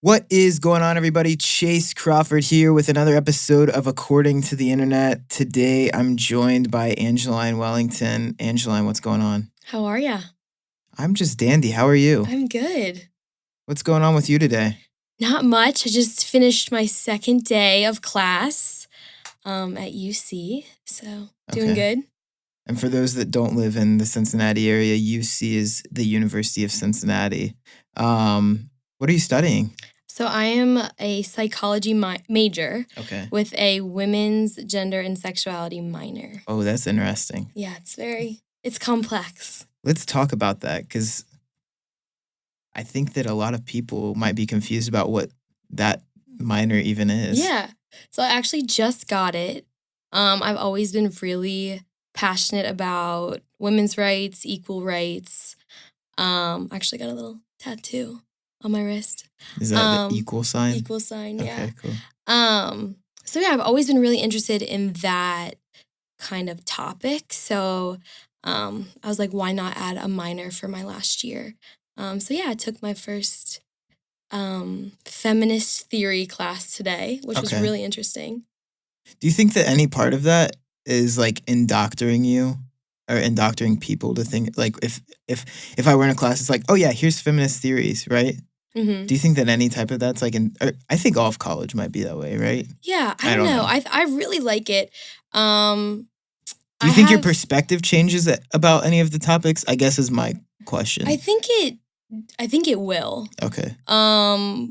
What is going on, everybody? Chase Crawford here with another episode of According to the Internet. Today, I'm joined by Angeline Wellington. Angeline, what's going on? How are ya? I'm just dandy. How are you? I'm good. What's going on with you today? Not much. I just finished my second day of class at UC, so doing good. And for those that don't live in the Cincinnati area, UC is the University of Cincinnati. What are you studying? So I am a psychology major with a women's gender and sexuality minor. Oh, that's interesting. Yeah, it's complex. Let's talk about that, because I think that a lot of people might be confused about what that minor even is. Yeah. So I actually just got it. I've always been really passionate about women's rights, equal rights. I actually got a little tattoo on my wrist. Is that the equal sign? Equal sign, yeah. Okay, cool. So yeah, I've always been really interested in that kind of topic. So I was like, why not add a minor for my last year? So yeah, I took my first feminist theory class today, which was really interesting. Do you think that any part of that is like indoctrinating you or indoctrinating people to think, like, if I were in a class, it's like, oh yeah, here's feminist theories, right? Mm-hmm. Do you think that any type of that's like I think all of college might be that way, right? Yeah, I don't know. I really like it. Do you think your perspective changes about any of the topics? I guess is my question. I think it will. Okay.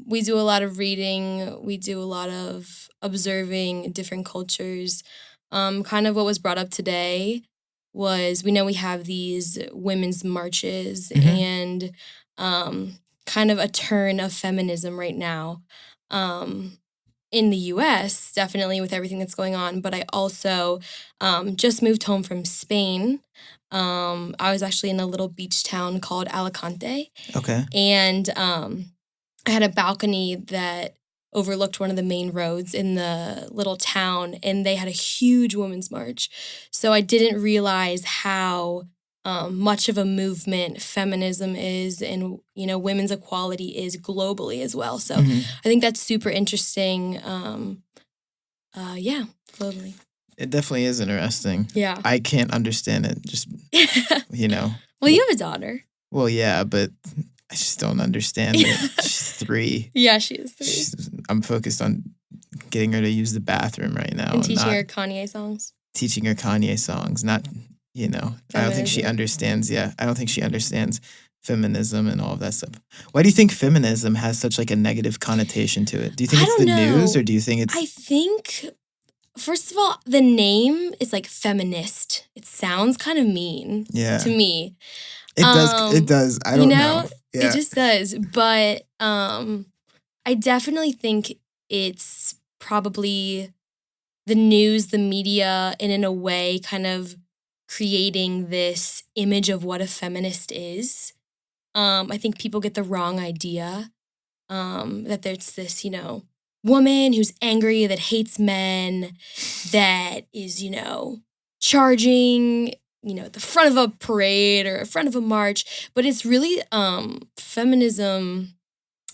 We do a lot of reading. We do a lot of observing different cultures. Kind of what was brought up today was, we know we have these women's marches and kind of a turn of feminism right now in the U.S., definitely with everything that's going on. But I also just moved home from Spain. I was actually in a little beach town called Alicante. Okay. And I had a balcony that overlooked one of the main roads in the little town, and they had a huge women's march. So I didn't realize how much of a movement feminism is, and women's equality is globally as well. So I think that's super interesting. Globally. It definitely is interesting. Yeah. I can't understand it. Just Well, you have a daughter. Well, yeah, but I just don't understand it. She's 3. Yeah, she is 3. I'm focused on getting her to use the bathroom right now. And teaching her Kanye songs. Teaching her Kanye songs, not, I don't think she understands, I don't think she understands feminism and all of that stuff. Why do you think feminism has such like a negative connotation to it? Do you think it's the news, or do you think it's... I think, first of all, the name is like feminist. It sounds kind of mean to me. It does. I don't know. Yeah. It just does. But I definitely think it's probably the news, the media, and in a way kind of creating this image of what a feminist is. I think people get the wrong idea that there's this, woman who's angry, that hates men, that is, charging, at the front of a parade or in front of a march. But it's really feminism.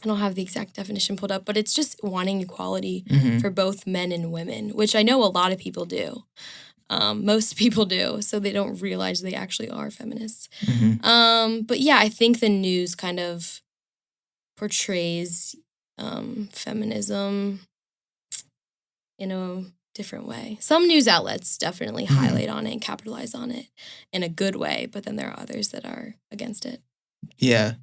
I don't have the exact definition pulled up, but it's just wanting equality for both men and women, which I know a lot of people do. Most people do, so they don't realize they actually are feminists. But yeah, I think the news kind of portrays feminism in a different way. Some news outlets definitely highlight on it and capitalize on it in a good way, but then there are others that are against it. Yeah.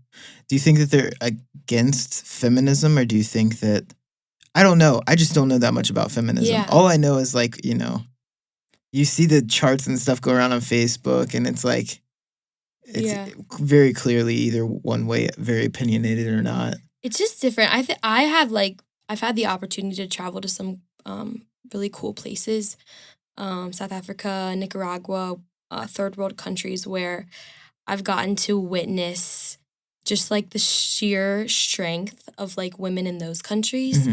Do you think that they're against feminism, or do you think that... I don't know. I just don't know that much about feminism. Yeah. All I know is like, you see the charts and stuff go around on Facebook, and it's like, it's very clearly either one way, very opinionated or not. It's just different. I've had the opportunity to travel to some really cool places, South Africa, Nicaragua, third world countries, where I've gotten to witness just like the sheer strength of like women in those countries.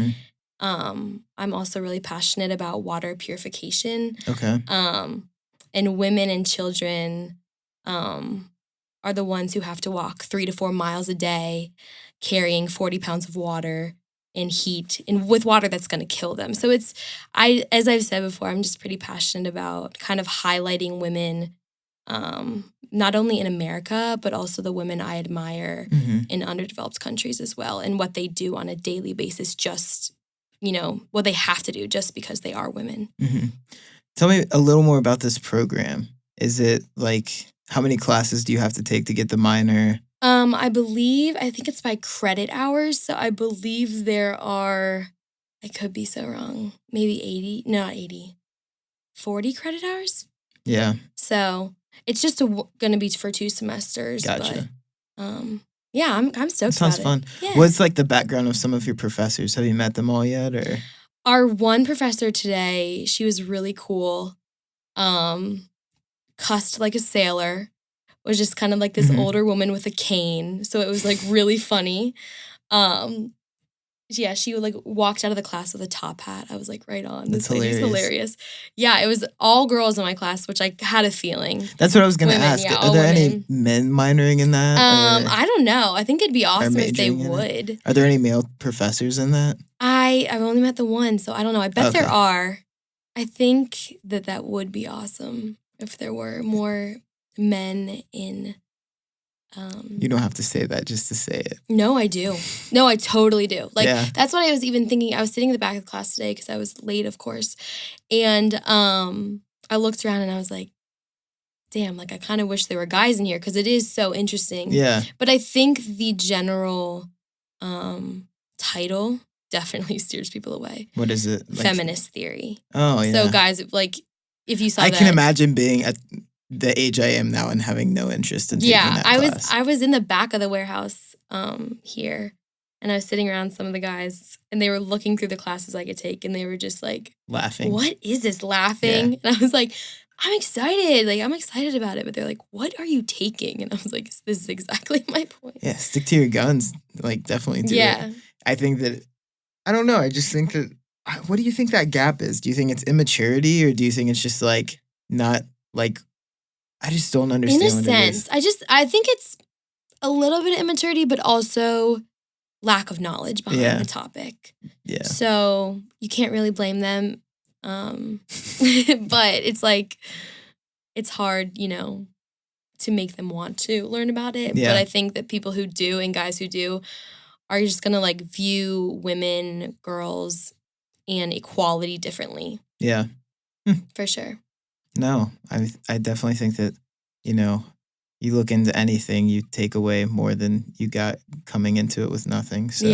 I'm also really passionate about water purification. Okay. And women and children are the ones who have to walk 3 to 4 miles a day, carrying 40 pounds of water. and heat and with water that's going to kill them. So as I've said before, I'm just pretty passionate about kind of highlighting women, not only in America, but also the women I admire in underdeveloped countries as well, and what they do on a daily basis, just, what they have to do just because they are women. Tell me a little more about this program. Is it like, how many classes do you have to take to get the minor? I think it's by credit hours. So I believe there are, I could be so wrong, maybe 80, not 80, 40 credit hours. Yeah. So it's just going to be for 2 semesters. Gotcha. But, yeah, I'm stoked Sounds about fun. it. Yeah. What's like the background of some of your professors? Have you met them all yet, or? Our one professor today, she was really cool. Cussed like a sailor. Was just kind of like this older woman with a cane. So it was like really funny. Yeah, she like walked out of the class with a top hat. I was like, right on. This lady's hilarious. Yeah, it was all girls in my class, which I had a feeling. That's what I was going to ask. Yeah, are there women. any men minoring in that? I don't know. I think it'd be awesome if they would. Are there any male professors in that? I've only met the one, so I don't know. I bet there are. I think that would be awesome if there were more men in. You don't have to say that just to say it. No, I do. No, I totally do. Like, yeah. That's what I was even thinking. I was sitting in the back of the class today because I was late, of course. And I looked around and I was like, damn, like I kind of wish there were guys in here because it is so interesting. Yeah. But I think the general title definitely steers people away. What is it? Like, feminist theory. Oh, yeah. So guys, like, if you saw I can imagine being at the age I am now and having no interest in taking that class. I was in the back of the warehouse here, and I was sitting around some of the guys, and they were looking through the classes I could take, and they were just like laughing. What is this? Laughing. Yeah. And I was like, I'm excited. Like, I'm excited about it. But they're like, what are you taking? And I was like, this is exactly my point. Yeah, stick to your guns. Like, definitely do it. I think that, I don't know. I just think that, what do you think that gap is? Do you think it's immaturity, or do you think it's just like not like, I just don't understand in a what sense. it is. I think it's a little bit of immaturity, but also lack of knowledge behind the topic. Yeah. So you can't really blame them. But it's like, it's hard, to make them want to learn about it. Yeah. But I think that people who do and guys who do are just going to like view women, girls, and equality differently. Yeah. For sure. No, I definitely think that, you look into anything, you take away more than you got coming into it with nothing. So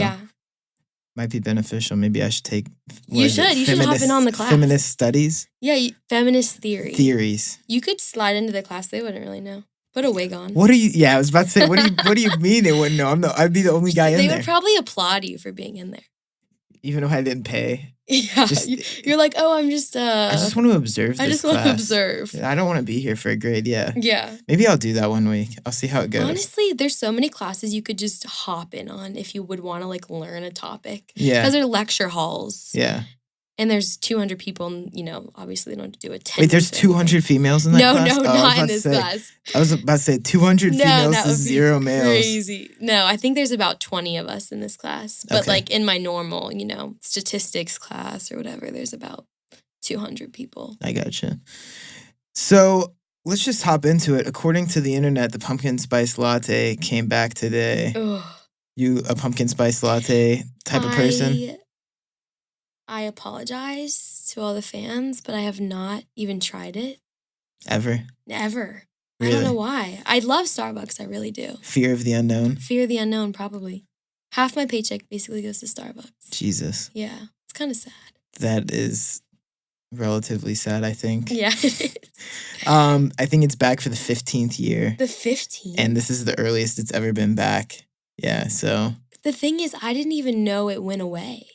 might be beneficial. Maybe I should take. You should hop in on the class. Feminist studies. Yeah, feminist theory. Theories. You could slide into the class. They wouldn't really know. Put a wig on. What are you? Yeah, I was about to say. What do you mean they wouldn't know? I'd be the only guy in there. They would probably applaud you for being in there. Even though I didn't pay. Yeah, you're like, oh, I'm just. I just want to observe this class. I just want to observe. I don't want to be here for a grade. Yeah. Yeah. Maybe I'll do that one week. I'll see how it goes. Honestly, there's so many classes you could just hop in on if you would want to like learn a topic. Yeah. Because they're lecture halls. Yeah. And there's 200 people, and, obviously they don't have to do it. Wait, there's 200 females in that class? No, not in this class. I was about to say 200 females to 0 males. Crazy. No, I think there's about 20 of us in this class. But like in my normal, statistics class or whatever, there's about 200 people. I gotcha. So let's just hop into it. According to the internet, the pumpkin spice latte came back today. Ugh. You a pumpkin spice latte type of person? I apologize to all the fans, but I have not even tried it. Ever? Never. Really? I don't know why. I love Starbucks. I really do. Fear of the unknown? Fear of the unknown, probably. Half my paycheck basically goes to Starbucks. Jesus. Yeah. It's kind of sad. That is relatively sad, I think. Yeah, it is. I think it's back for the 15th year. The 15th? And this is the earliest it's ever been back. Yeah, so. The thing is, I didn't even know it went away.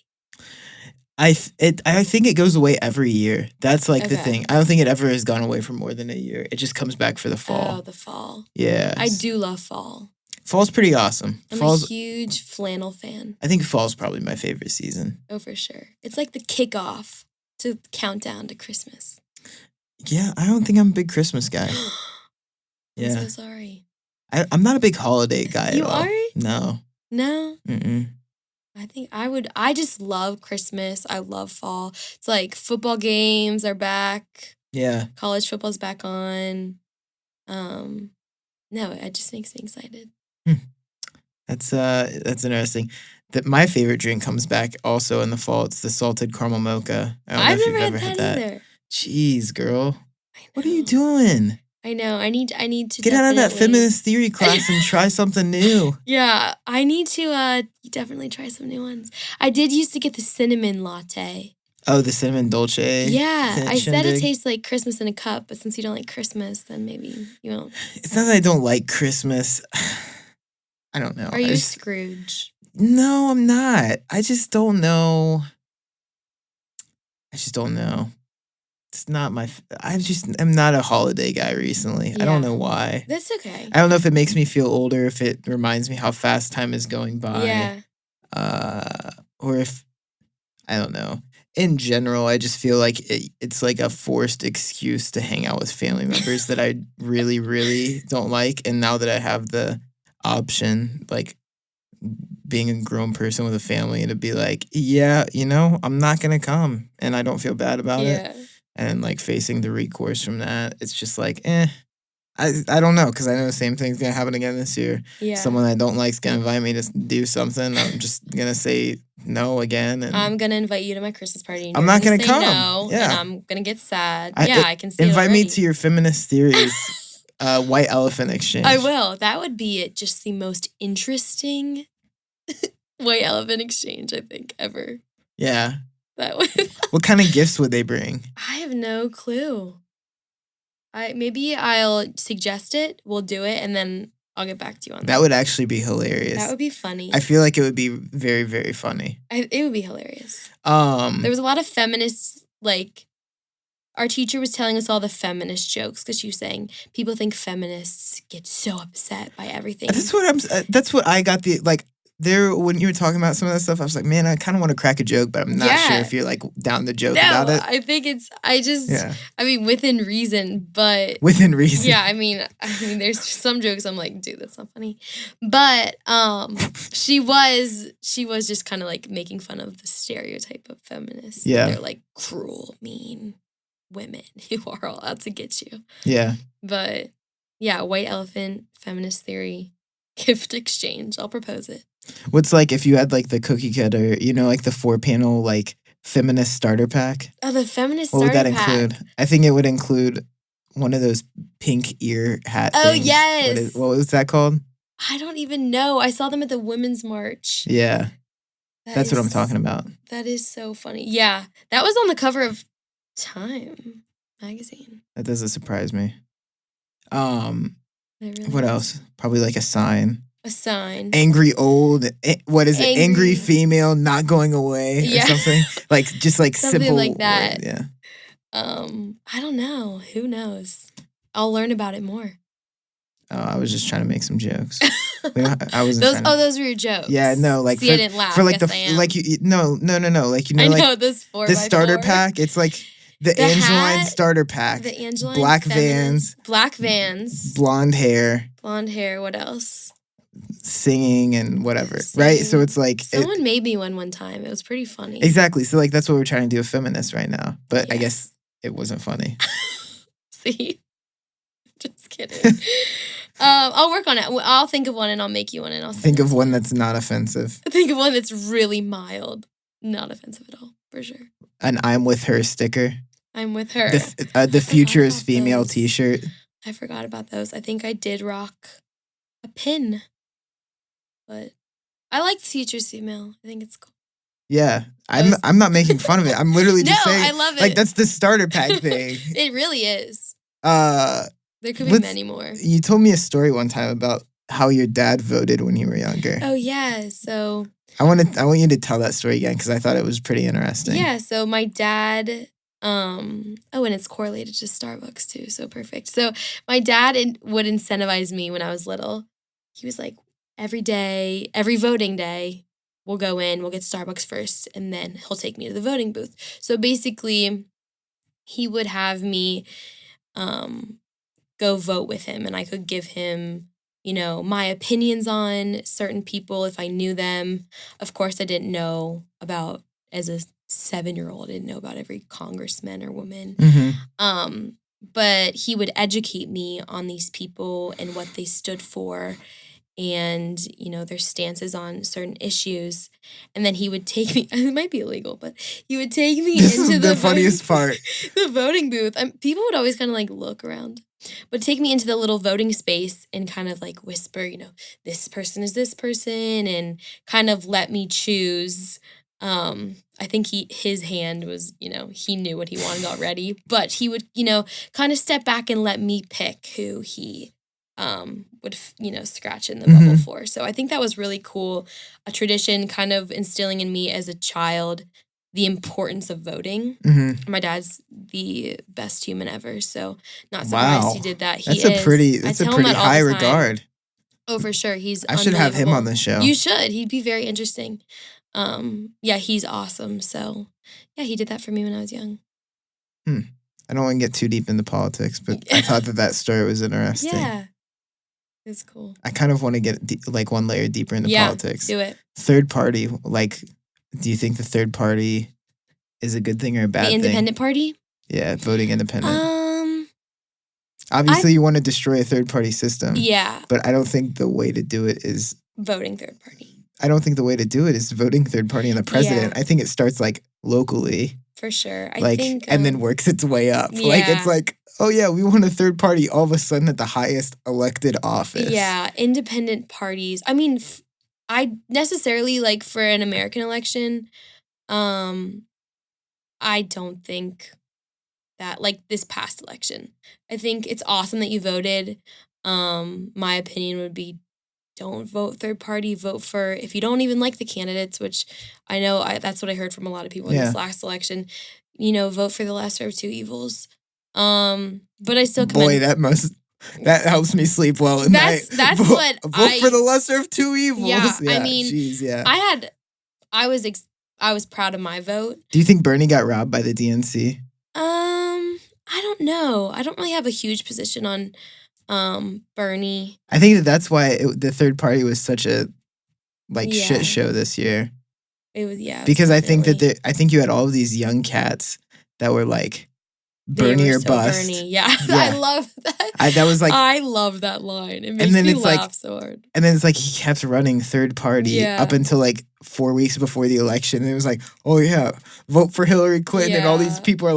I think it goes away every year. That's like the thing. I don't think it ever has gone away for more than a year. It just comes back for the fall. Oh, the fall. Yeah. I do love fall. Fall's pretty awesome. I'm a huge flannel fan. I think fall's probably my favorite season. Oh, for sure. It's like the kickoff to countdown to Christmas. Yeah, I don't think I'm a big Christmas guy. I'm so sorry. I'm not a big holiday guy at all. You are? No. No? Mm-mm. I just love Christmas. I love fall. It's like football games are back. Yeah. College football's back on. No, it just makes me excited. That's interesting. My favorite drink comes back also in the fall. It's the salted caramel mocha. I don't know I've if you've never ever had had that that. either. Jeez, girl. I know. What are you doing? I know. I need to Get out of that definitely- feminist theory class and try something new. Yeah, I need to definitely try some new ones. I did used to get the cinnamon latte. Oh, the cinnamon dolce. Yeah, I said it shindig? tastes like Christmas in a cup, but since you don't like Christmas, then maybe you won't. It's not that I don't like Christmas. I don't know. Are you Scrooge? No, I'm not. I just don't know. It's not my. I just am not a holiday guy recently. I don't Yeah. know why. That's okay. I don't know if it makes me feel older, if it reminds me how fast time is going by. Yeah. Or if, I don't know. In general, I just feel like it's like a forced excuse to hang out with family members that I really, really don't like. And now that I have the option, like being a grown person with a family, to be like, yeah, I'm not going to come. And I don't feel bad about it. And like facing the recourse from that, it's just like, I don't know, because I know the same thing's going to happen again this year. Yeah. Someone I don't like is going to invite me to do something. I'm just going to say no again. And I'm going to invite you to my Christmas party. And I'm you're not gonna gonna say come. No, Yeah. And I'm going to get sad. I can see it invite me already. to your feminist theories white elephant exchange. I will. That would be just the most interesting white elephant exchange, I think, ever. Yeah. That would. What kind of gifts would they bring? I have no clue. Maybe I'll suggest it. We'll do it, and then I'll get back to you on that. That would actually be hilarious. That would be funny. I feel like it would be very, very funny. It would be hilarious. There was a lot of feminists, like, our teacher was telling us all the feminist jokes because she was saying people think feminists get so upset by everything. That's what I got when you were talking about some of that stuff, I was like, man, I kind of want to crack a joke, but I'm not sure if you're like down to joke about it. I think I mean, within reason, but within reason. Yeah, I mean, there's some jokes I'm like, dude, that's not funny. But she was just kind of like making fun of the stereotype of feminists. Yeah. They're like cruel, mean women who are all out to get you. Yeah. But yeah, white elephant, feminist theory, gift exchange. I'll propose it. What's like if you had like the cookie cutter, like the 4-panel like feminist starter pack? Oh, the feminist starter pack. What would that pack. include? I think it would include one of those pink ear hat things. Oh, yes. What was that called? I don't even know. I saw them at the Women's March. Yeah. That's what I'm talking about. That is so funny. Yeah. That was on the cover of Time magazine. That doesn't surprise me. Really what is. else? Probably like a sign. A sign. Angry old, what is it? Angry female not going away or something? Like, just like something simple. like that. Yeah. I don't know. Who knows? I'll learn about it more. Oh, I was just trying to make some jokes. I wasn't those were your jokes. Yeah, no, like See, I didn't laugh. For like yes, I am. like no. Like I know like this 4x4. the starter pack. It's like the Angeline hat, starter pack. The Angeline Black Vans. Black Vans. Blonde hair. What else? Singing and whatever, right? So it's like someone made me one time. It was pretty funny. Exactly. So like that's what we're trying to do with feminists right now. But I guess it wasn't funny. See, just kidding. I'll work on it. I'll think of one and I'll make you one and I'll think of one that's not offensive. Think of one that's really mild, not offensive at all, for sure. An "I'm with her" sticker. I'm with her. The future is female those. T-shirt. I forgot about those. I think I did rock a pin. But I like the future's female. I think it's cool. Yeah. I'm not making fun of it. I'm literally just saying. I love it. Like, that's the starter pack thing. It really is. There could be many more. You told me a story one time about how your dad voted when you were younger. Oh, yeah. So I want you to tell that story again because I thought it was pretty interesting. Yeah. So my dad, and it's correlated to Starbucks too. So perfect. So my dad would incentivize me when I was little. He was like, every voting day, we'll go in, we'll get Starbucks first, and then he'll take me to the voting booth. So basically, he would have me go vote with him, and I could give him my opinions on certain people if I knew them. Of course, I didn't know about, as a 7-year-old, I didn't know about every congressman or woman. Mm-hmm. But he would educate me on these people and what they stood for and, their stances on certain issues. And then he would take me, it might be illegal, but he would take me This into is the funniest part. The voting booth. People would always kind of like look around, but take me into the little voting space and kind of like whisper, this person is this person, and kind of let me choose. I think his hand was, he knew what he wanted already, but he would, kind of step back and let me pick who he would, scratch in the bubble for. So I think that was really cool. A tradition kind of instilling in me as a child the importance of voting. My dad's the best human ever, so not surprised he did that. That's a pretty high regard. Oh, for sure. I should have him on the show. You should. He'd be very interesting. Yeah, he's awesome. So, yeah, he did that for me when I was young. I don't want to get too deep into politics, but I thought that story was interesting. Yeah, it's cool. I kind of want to get one layer deeper into politics. Do it. Third party, do you think the third party is a good thing or a bad thing? The independent party? Yeah, voting independent. Obviously, you want to destroy a third party system. Yeah. But I don't think the way to do it is voting third party. I don't think the way to do it is voting third party in the president. Yeah. I think it starts locally. For sure. I think and then works its way up. Yeah. It's oh yeah, we want a third party all of a sudden at the highest elected office. Yeah, independent parties. I mean, I necessarily for an American election, I don't think that this past election. I think it's awesome that you voted. My opinion would be, don't vote third party. Vote for, if you don't even like the candidates, which I know that's what I heard from a lot of people in this last election. Vote for the lesser of two evils. But I still commend. Boy, that helps me sleep well at night. That's what vote for the lesser of two evils. Yeah, I mean, geez, yeah. I was proud of my vote. Do you think Bernie got robbed by the DNC? I don't know. I don't really have a huge position on Bernie. I think that's why the third party was such a shit show this year. It was because I think I think you had all of these young cats that were Bernie or bust. Bernie. Yeah. I love that. That was I love that line. It makes me laugh so hard. And then it's he kept running third party up until 4 weeks before the election. And it was oh yeah, vote for Hillary Clinton. And all these people are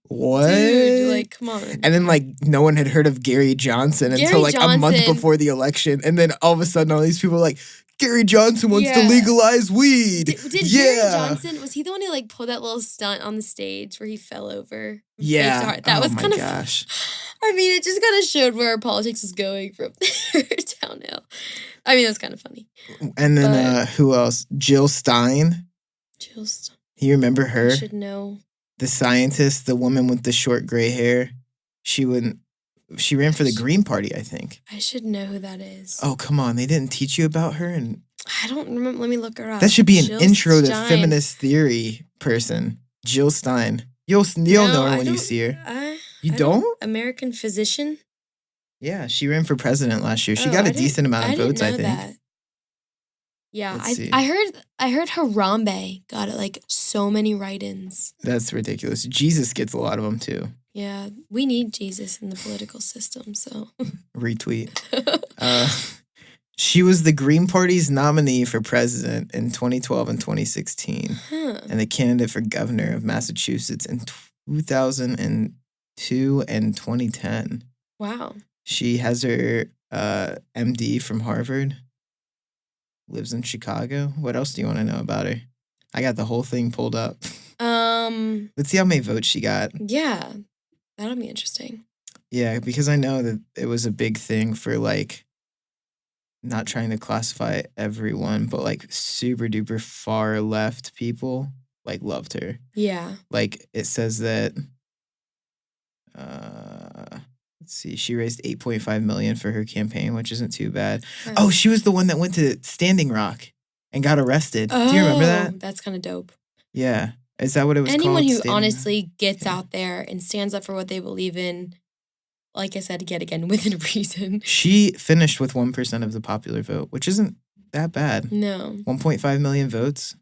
what? Dude, come on. And then no one had heard of Gary Johnson until a month before the election. And then all of a sudden all these people were Gary Johnson wants to legalize weed. Did Gary Johnson, was he the one who pulled that little stunt on the stage where he fell over? Yeah. That was kind of, gosh. I mean, it just kind of showed where politics is going from there downhill. I mean, it was kind of funny. And then who else? Jill Stein. Jill Stein. You remember her? I should know. The scientist, the woman with the short gray hair. She ran for the Green Party, I think. I should know who that is. Oh, come on. They didn't teach you about her? I don't remember. Let me look her up. That should be an intro to feminist theory person. Jill Stein. You'll know her when you see her. You don't? American physician? Yeah, she ran for president last year. She got a decent amount of votes, I think. That. Yeah, I heard Harambe got so many write-ins. That's ridiculous. Jesus gets a lot of them too. Yeah, we need Jesus in the political system, so. Retweet. She was the Green Party's nominee for president in 2012 and 2016, and the candidate for governor of Massachusetts in 2002 and 2010. Wow. She has her MD from Harvard, lives in Chicago. What else do you want to know about her? I got the whole thing pulled up. Let's see how many votes she got. Yeah, that'll be interesting. Yeah, because I know that it was a big thing for not trying to classify everyone, but super duper far left people loved her. Yeah. It says that let's see, she raised $8.5 million for her campaign, which isn't too bad. Oh, she was the one that went to Standing Rock and got arrested. Do you remember that? That's kind of dope. Yeah. Is that what it was Anyone called? Anyone who honestly gets out there and stands up for what they believe in, like I said, yet again, within reason. She finished with 1% of the popular vote, which isn't that bad. No. 1.5 million votes.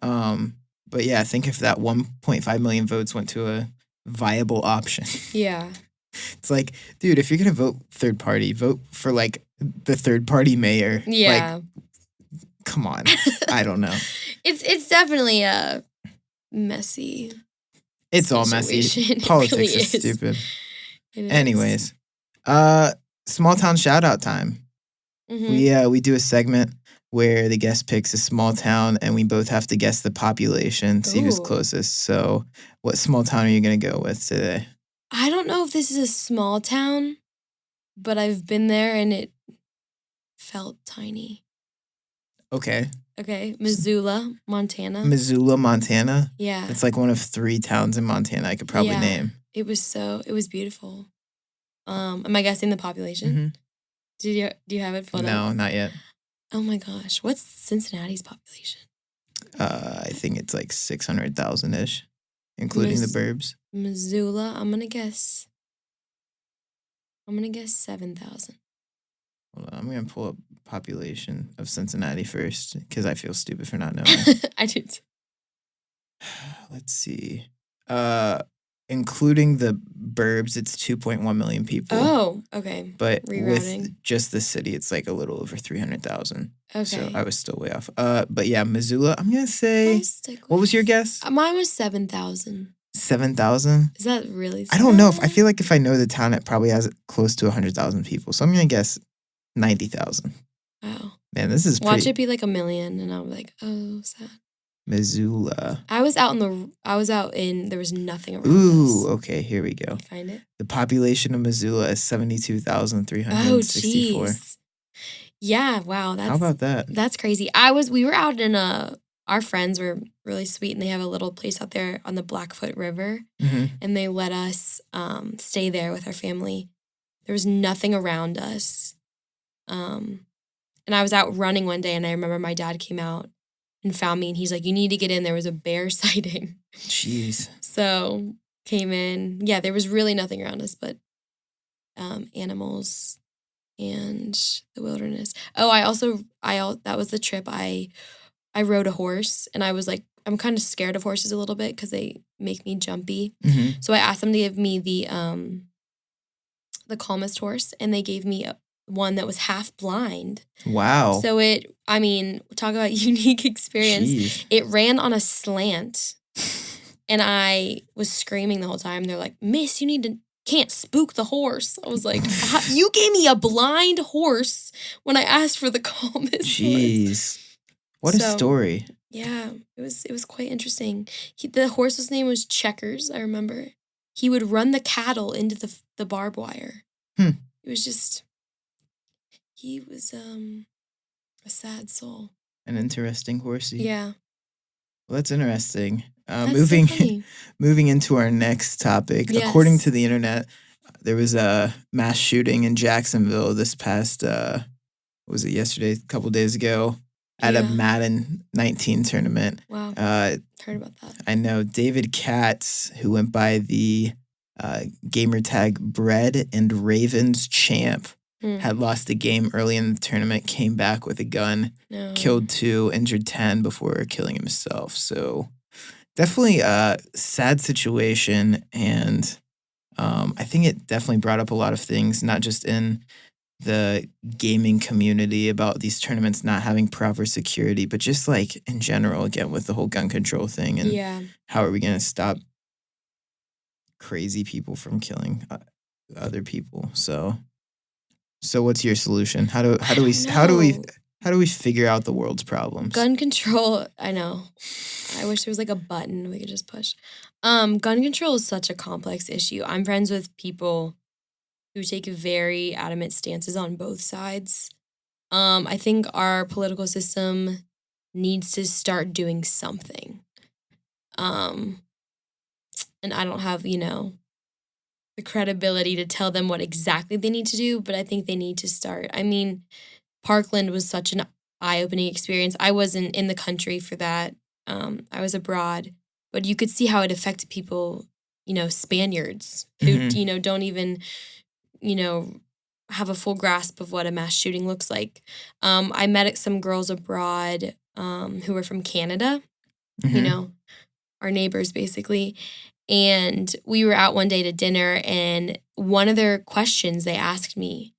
But yeah, I think if that 1.5 million votes went to a viable option. Yeah. It's like, dude, if you're going to vote third party, vote for like the third party mayor. Yeah. Like, come on. I don't know. It's definitely a messy. It's all messy. Politics really is stupid. It Anyways, small town shout out time. Mm-hmm. We do a segment where the guest picks a small town and we both have to guess the population, see who's closest. So, what small town are you going to go with today? I don't know if this is a small town, but I've been there and it felt tiny. Okay. Missoula, Montana. Missoula, Montana? Yeah. It's like one of 3 towns in Montana I could probably name. It was beautiful. Am I guessing the population? Mm-hmm. Do you have it pulled up? No, not yet. Oh my gosh. What's Cincinnati's population? I think it's like 600,000-ish, including the burbs. Missoula, I'm going to guess 7,000. Hold on, I'm going to pull up population of Cincinnati first because I feel stupid for not knowing. I did. Let's see. Including the burbs, it's 2.1 million people. Oh, okay. But with just the city, it's like a little over 300,000. Okay. So I was still way off. But yeah, Missoula, I'm going to say, what was your guess? Mine was 7,000. 7,000? Is that really I don't know. I feel like if I know the town, it probably has close to 100,000 people. So I'm going to guess 90,000. Wow. Man, this is Watch it be like 1 million and I'm like, oh, sad. Missoula. I was out in, there was nothing around Ooh, okay, here we go. Find it? The population of Missoula is 72,364. Oh, jeez. Yeah, wow. How about that? That's crazy. We were out in our friends were really sweet and they have a little place out there on the Blackfoot River. Mm-hmm. And they let us stay there with our family. There was nothing around us. And I was out running one day and I remember my dad came out and found me and he's like, you need to get in. There was a bear sighting. Jeez. So came in. Yeah, there was really nothing around us but animals and the wilderness. Oh, that was the trip. I rode a horse and I was like, I'm kind of scared of horses a little bit because they make me jumpy. Mm-hmm. So I asked them to give me the calmest horse and they gave me one that was half blind. Wow. So talk about unique experience. Jeez. It ran on a slant and I was screaming the whole time. They're like, Miss, can't spook the horse. I was like, you gave me a blind horse when I asked for the calmest Jeez. horse. What a story. Yeah, it was quite interesting. The horse's name was Checkers, I remember. He would run the cattle into the barbed wire. It was just... He was a sad soul. An interesting horsey. Yeah. Well, that's interesting. That's moving into our next topic. Yes. According to the internet, there was a mass shooting in Jacksonville this past, was it yesterday, a couple days ago, at a Madden 19 tournament. Wow. Heard about that. I know David Katz, who went by the gamer tag Bread and Ravens Champ, had lost a game early in the tournament, came back with a gun, killed 2, injured 10 before killing himself. So definitely a sad situation. And I think it definitely brought up a lot of things, not just in the gaming community about these tournaments not having proper security, but just like in general, again, with the whole gun control thing and how are we going to stop crazy people from killing other people. So what's your solution? How do we figure out the world's problems? Gun control, I know. I wish there was like a button we could just push. Gun control is such a complex issue. I'm friends with people who take very adamant stances on both sides. I think our political system needs to start doing something. And I don't have, the credibility to tell them what exactly they need to do, but I think they need to start. I mean, Parkland was such an eye-opening experience. I wasn't in the country for that. I was abroad, but you could see how it affected people, Spaniards who, don't even have a full grasp of what a mass shooting looks like. I met some girls abroad who were from Canada, our neighbors basically. And we were out one day to dinner, and one of their questions they asked me,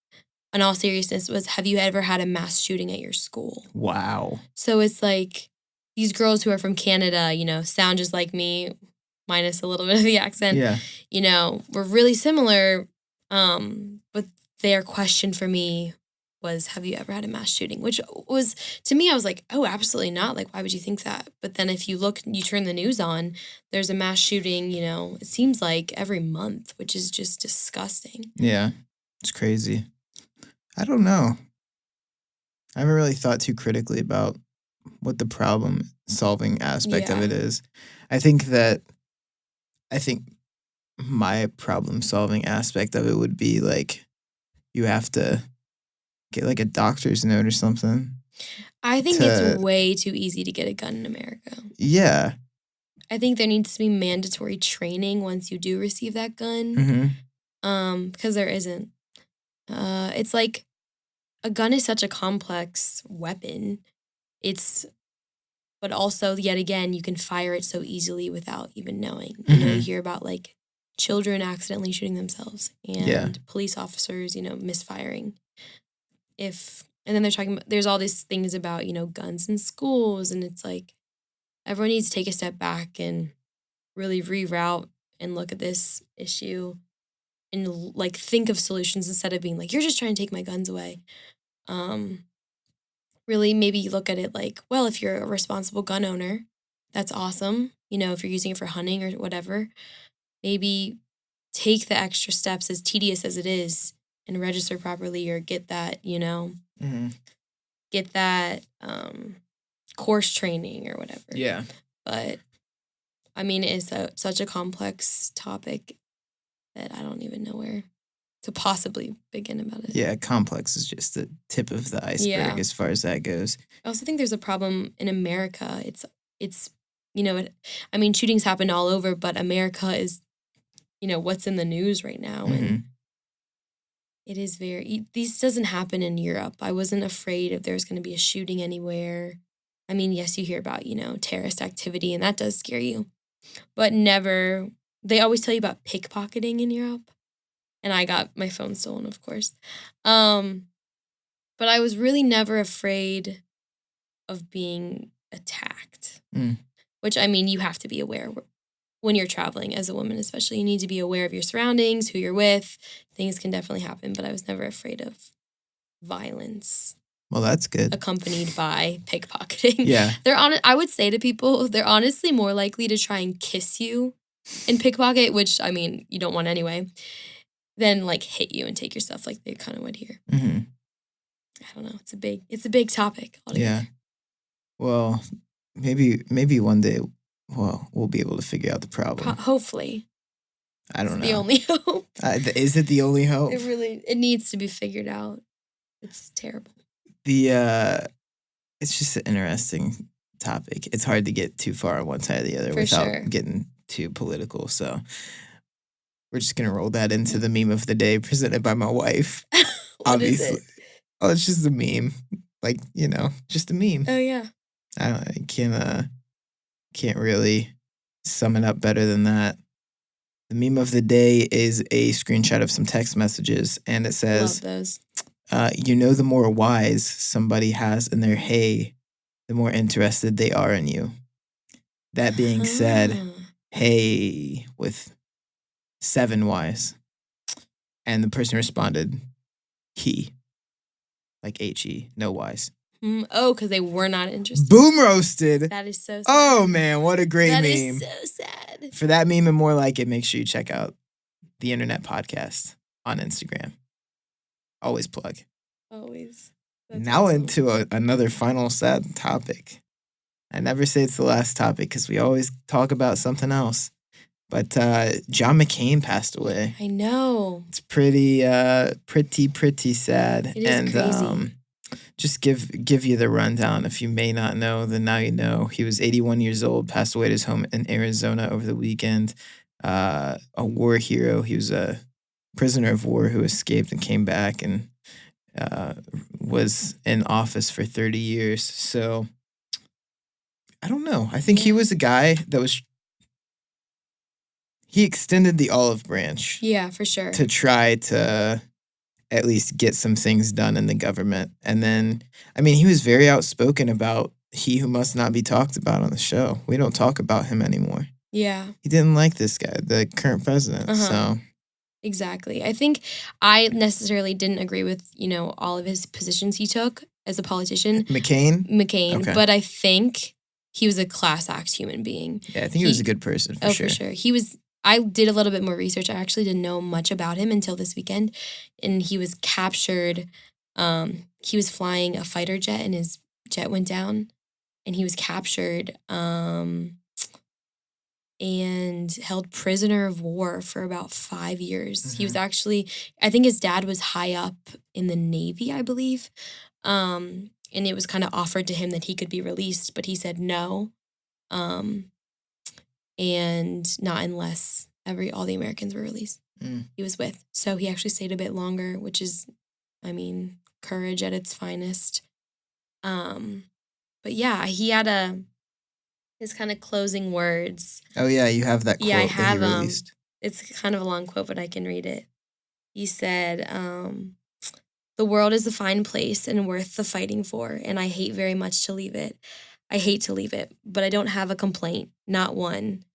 in all seriousness, was, have you ever had a mass shooting at your school? Wow. So it's like these girls who are from Canada, sound just like me, minus a little bit of the accent. Yeah. We're really similar. But their question for me was, have you ever had a mass shooting? Which was, to me, I was like, oh, absolutely not. Like, why would you think that? But then if you turn the news on, there's a mass shooting, it seems like every month, which is just disgusting. Yeah, it's crazy. I don't know. I haven't really thought too critically about what the problem-solving aspect of it is. I think my problem-solving aspect of it would be, like, you have to get, like, a doctor's note or something. I think it's way too easy to get a gun in America. Yeah. I think there needs to be mandatory training once you do receive that gun. Mm-hmm. Because there isn't. It's like, a gun is such a complex weapon. But also, yet again, you can fire it so easily without even knowing. You hear about, like, children accidentally shooting themselves and police officers, misfiring. And then they're talking about, there's all these things about, guns in schools, and it's like, everyone needs to take a step back and really reroute and look at this issue and, like, think of solutions instead of being like, you're just trying to take my guns away. Really maybe look at it like, well, if you're a responsible gun owner, that's awesome. If you're using it for hunting or whatever, maybe take the extra steps, as tedious as it is, and register properly, or get that, get that course training or whatever. Yeah. But, I mean, it's such a complex topic that I don't even know where to possibly begin about it. Yeah, complex is just the tip of the iceberg as far as that goes. I also think there's a problem in America. It's shootings happen all over, but America is, what's in the news right now. And it is this doesn't happen in Europe. I wasn't afraid if there was going to be a shooting anywhere. I mean, yes, you hear about, terrorist activity, and that does scare you. But never, they always tell you about pickpocketing in Europe. And I got my phone stolen, of course. But I was really never afraid of being attacked. Which, you have to be aware when you're traveling as a woman, especially. You need to be aware of your surroundings, who you're with. Things can definitely happen, but I was never afraid of violence. Well, that's good. Accompanied by pickpocketing. Yeah. I would say to people, they're honestly more likely to try and kiss you and pickpocket, which, you don't want anyway, than, like, hit you and take your stuff like they kind of would here. I don't know. It's a big topic altogether. Yeah. Well, maybe one day, we'll be able to figure out the problem. Hopefully. I don't know. The only hope. Is it the only hope? It needs to be figured out. It's terrible. It's just an interesting topic. It's hard to get too far on one side or the other without getting too political. So we're just going to roll that into the meme of the day presented by my wife. Obviously. Is it? Oh, it's just a meme. Like, just a meme. Oh, yeah. I can't really sum it up better than that. The meme of the day is a screenshot of some text messages, and it says, love those. The more whys somebody has in their hey, the more interested they are in you. That being said, hey, with 7 Ys. And the person responded, he. Like H-E, no Ys. Because they were not interested. Boom roasted. That is so sad. Oh, man, what a great meme. That is so sad. For that meme and more like it, make sure you check out the Internet Podcast on Instagram. Always plug. Always. That's now awesome. into another final sad topic. I never say it's the last topic because we always talk about something else. But John McCain passed away. I know. It's pretty sad. It is crazy. Just give you the rundown. If you may not know, then now you know. He was 81 years old, passed away at his home in Arizona over the weekend. A war hero. He was a prisoner of war who escaped and came back and was in office for 30 years. So I don't know. I think he was a guy that was. He extended the olive branch. Yeah, for sure. To try to at least get some things done in the government. And then, I mean, he was very outspoken about he who must not be talked about on the show. We don't talk about him anymore. Yeah. He didn't like this guy, the current president. So. Exactly. I think I necessarily didn't agree with, all of his positions he took as a politician. McCain? Okay. But I think he was a class act human being. Yeah, I think he was a good person, for sure. For sure. I did a little bit more research. I actually didn't know much about him until this weekend. And he was captured. He was flying a fighter jet and his jet went down. And he was captured and held prisoner of war for about 5 years. Mm-hmm. He was actually, I think his dad was high up in the Navy, I believe. And it was kind of offered to him that he could be released, but he said no. And not unless all the Americans were released. He was with. So he actually stayed a bit longer, which is, courage at its finest. But yeah, he had his kind of closing words. Oh yeah, you have that quote I have, that he released. It's kind of a long quote, but I can read it. He said, "The world is a fine place and worth the fighting for, and I hate very much to leave it. I hate to leave it, but I don't have a complaint, not one.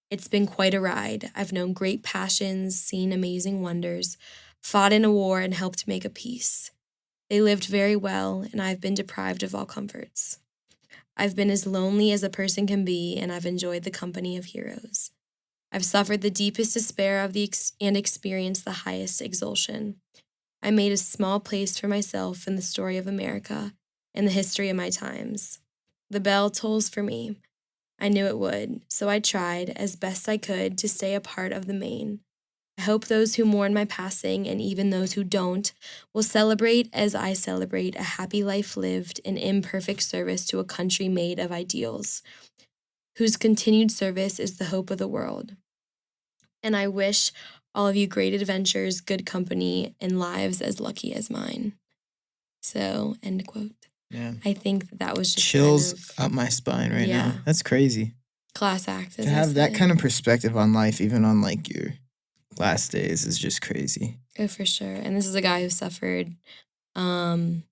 It's been quite a ride. I've known great passions, seen amazing wonders, fought in a war and helped make a peace. They lived very well, and I've been deprived of all comforts. I've been as lonely as a person can be, and I've enjoyed the company of heroes. I've suffered the deepest despair and experienced the highest exultation. I made a small place for myself in the story of America and the history of my times. The bell tolls for me. I knew it would, so I tried, as best I could, to stay a part of the main. I hope those who mourn my passing, and even those who don't, will celebrate as I celebrate a happy life lived in imperfect service to a country made of ideals, whose continued service is the hope of the world. And I wish all of you great adventures, good company, and lives as lucky as mine." So, end quote. Yeah. I think that was just chills up my spine right now. That's crazy. Class act. To have that kind of perspective on life, even on your last days, is just crazy. Oh, for sure. And this is a guy who suffered, being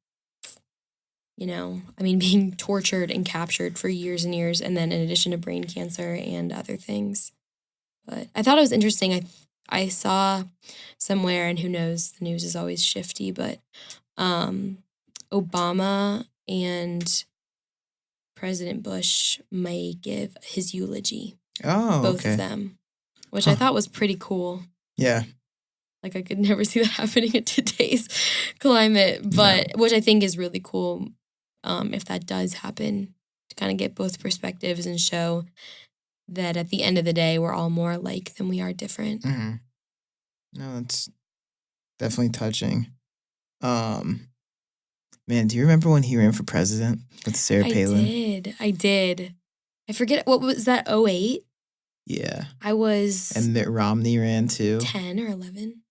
tortured and captured for years and years, and then in addition to brain cancer and other things. But I thought it was interesting. I saw somewhere, and who knows, the news is always shifty, but Obama and President Bush may give his eulogy. Oh, both of them, which I thought was pretty cool. Yeah. I could never see that happening in today's climate, but which I think is really cool if that does happen, to kind of get both perspectives and show that at the end of the day, we're all more alike than we are different. Mm-hmm. No, it's definitely touching. Man, do you remember when he ran for president with Sarah Palin? I did. I forget, what was that, 2008? Yeah. And Mitt Romney ran too. 10 or 11.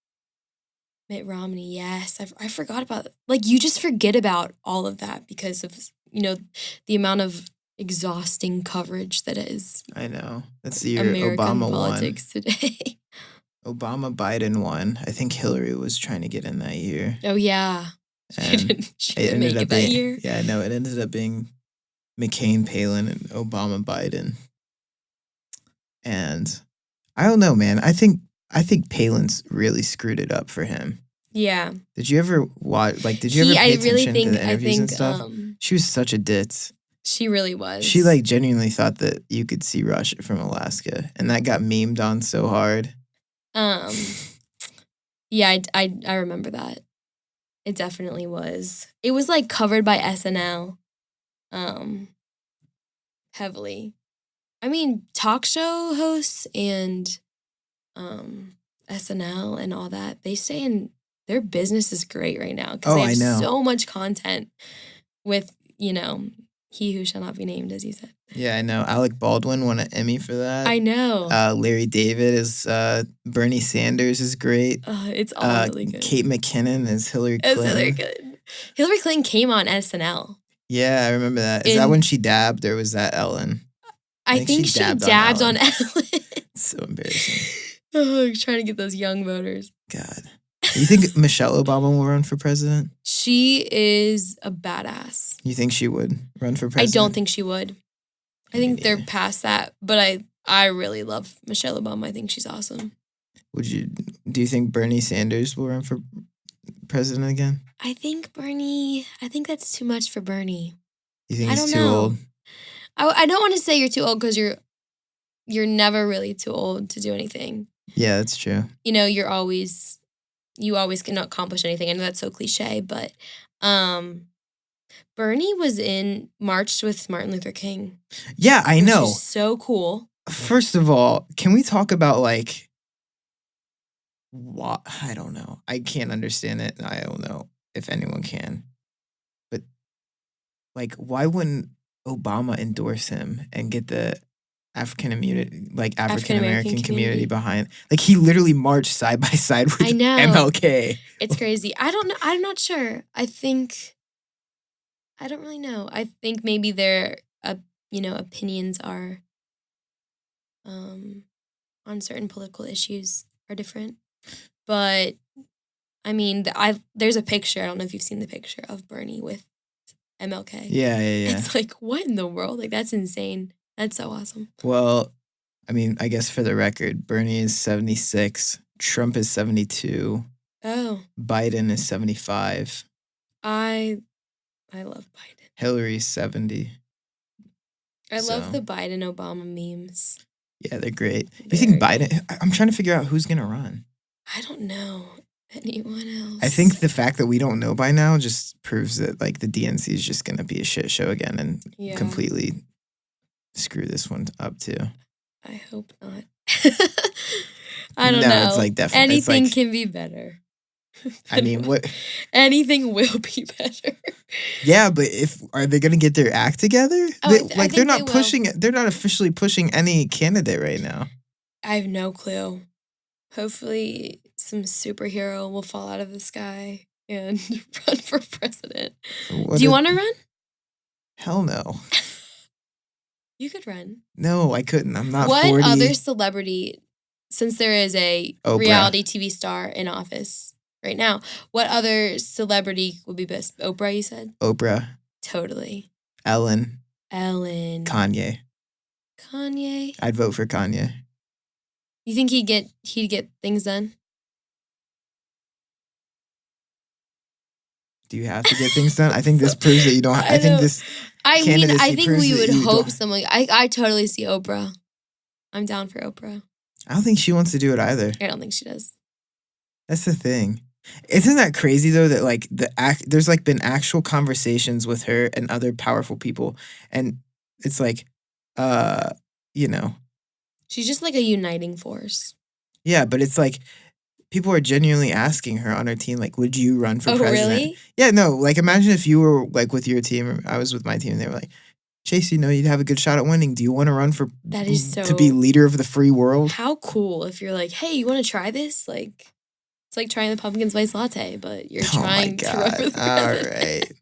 Mitt Romney, yes. I forgot about, you just forget about all of that because of, the amount of exhausting coverage that is. I know. That's the year American Obama politics won. Today. Obama, Biden won. I think Hillary was trying to get in that year. Oh, yeah. She didn't make it that year. Yeah, I know. It ended up being McCain, Palin, and Obama, Biden. And I don't know, man. I think Palin's really screwed it up for him. Yeah. Did you ever watch? Did you ever pay attention to the interviews and stuff? She was such a ditz. She really was. She genuinely thought that you could see Russia from Alaska, and that got memed on so hard. Yeah, I remember that. It definitely was. It was covered by SNL, heavily. I mean, talk show hosts and SNL and all that, they stay in, their business is great right now because they have so much content with, He Who Shall Not Be Named, as you said. Yeah, I know. Alec Baldwin won an Emmy for that. I know. Larry David is Bernie Sanders is great. It's all really good. Kate McKinnon is Hillary Clinton. Hillary Clinton. Hillary Clinton came on SNL. Yeah, I remember that. Is that when she dabbed, or was that Ellen? I think she dabbed on Ellen. It's so embarrassing. Oh, trying to get those young voters. God. You think Michelle Obama will run for president? She is a badass. You think she would run for president? I don't think she would. I think they're past that, but I really love Michelle Obama. I think she's awesome. Do you think Bernie Sanders will run for president again? I think that's too much for Bernie. You think he's too old? I don't want to say you're too old because you're never really too old to do anything. Yeah, that's true. You know, you always cannot accomplish anything. I know that's so cliche, but Bernie marched with Martin Luther King. Yeah, I know. Which is so cool. First of all, can we talk about what? I don't know. I can't understand it. I don't know if anyone can. But why wouldn't Obama endorse him and get the African American community behind? He literally marched side by side with MLK. It's crazy. I don't know. I'm not sure. I don't really know. I think maybe their opinions are on certain political issues are different. But I mean, there's a picture. I don't know if you've seen the picture of Bernie with MLK. Yeah. It's what in the world? That's insane. That's so awesome. Well, I mean, I guess for the record, Bernie is 76, Trump is 72. Oh. Biden is 75. I love Biden. Hillary's 70. I love the Biden-Obama memes. Yeah, they're great. You think Biden... I'm trying to figure out who's going to run. I don't know anyone else. I think the fact that we don't know by now just proves that the DNC is just going to be a shit show again and completely screw this one up too. I hope not. I don't know. It's definitely anything can be better. I mean, what? Anything will be better. Yeah, but are they going to get their act together? They're not pushing it. They're not officially pushing any candidate right now. I have no clue. Hopefully, some superhero will fall out of the sky and run for president. Do you want to run? Hell no. You could run. No, I couldn't. I'm not 40. What other celebrity, since there is a reality TV star in office right now, what other celebrity would be best? Oprah, you said? Oprah. Totally. Ellen. Kanye. I'd vote for Kanye. You think he'd get things done? Do you have to get things done? I think this proves that you don't. I think we would hope someone. I totally see Oprah. I'm down for Oprah. I don't think she wants to do it either. I don't think she does. That's the thing. Isn't that crazy though that there's been actual conversations with her and other powerful people, and it's she's just a uniting force. Yeah, but it's people are genuinely asking her on her team, would you run for president? Really? Yeah, no, imagine if you were with your team, or I was with my team, and they were like, Chase, you'd have a good shot at winning. Do you want to run to be leader of the free world? How cool if you're hey, you want to try this? It's like trying the pumpkin spice latte, but you're trying to run for the president. All right.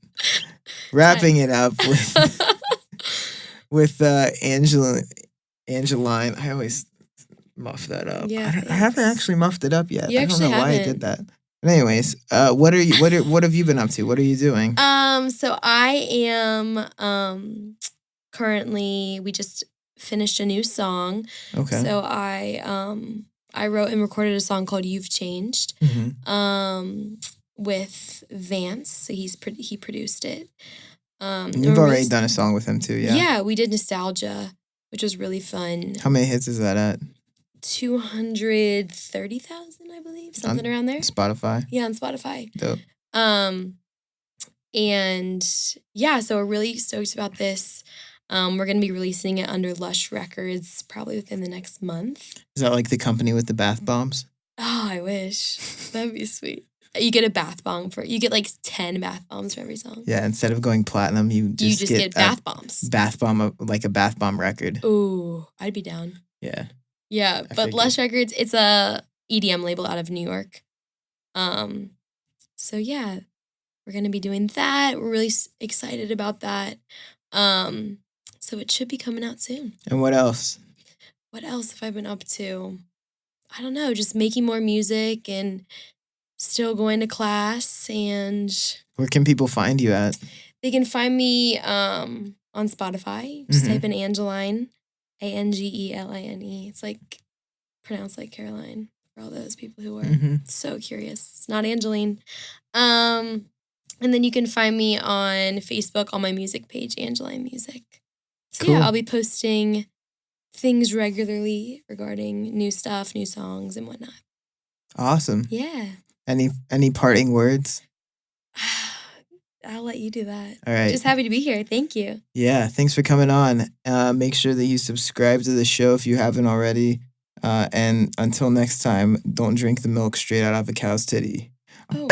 Wrapping it up with Angeline. I always muff that up. Yeah, I haven't actually muffed it up yet. I don't know why I did that. But anyways, what have you been up to? What are you doing? So I am currently, we just finished a new song. Okay. So I wrote and recorded a song called You've Changed. Mm-hmm. With VAANCE. So he produced it. You've already done a song with him too, yeah? Yeah, we did Nostalgia, which was really fun. How many hits is that at? 230,000, I believe, something around there. Spotify? Yeah, on Spotify. Dope. And yeah, so we're really stoked about this. We're going to be releasing it under Lush Records probably within the next month. Is that the company with the bath bombs? Oh, I wish. That'd be sweet. You get a bath bomb you get like 10 bath bombs for every song. Yeah, instead of going platinum, you just get bath bombs. Bath bomb, like a bath bomb record. Ooh, I'd be down. Yeah. Yeah, but Lush Records, it's a EDM label out of New York. So yeah, we're going to be doing that. We're really excited about that. So it should be coming out soon. And what else? What else have I been up to? I don't know, just making more music and still going to class. And where can people find you at? They can find me on Spotify. Just type in Angeline, Angeline. It's like pronounced like Caroline for all those people who are so curious. It's not Angeline. And then you can find me on Facebook on my music page, Angeline Music. So cool. Yeah, I'll be posting things regularly regarding new stuff, new songs, and whatnot. Awesome. Yeah. Any parting words? I'll let you do that. All right. Just happy to be here. Thank you. Yeah, thanks for coming on. Make sure that you subscribe to the show if you haven't already. And until next time, don't drink the milk straight out of a cow's titty. Oh.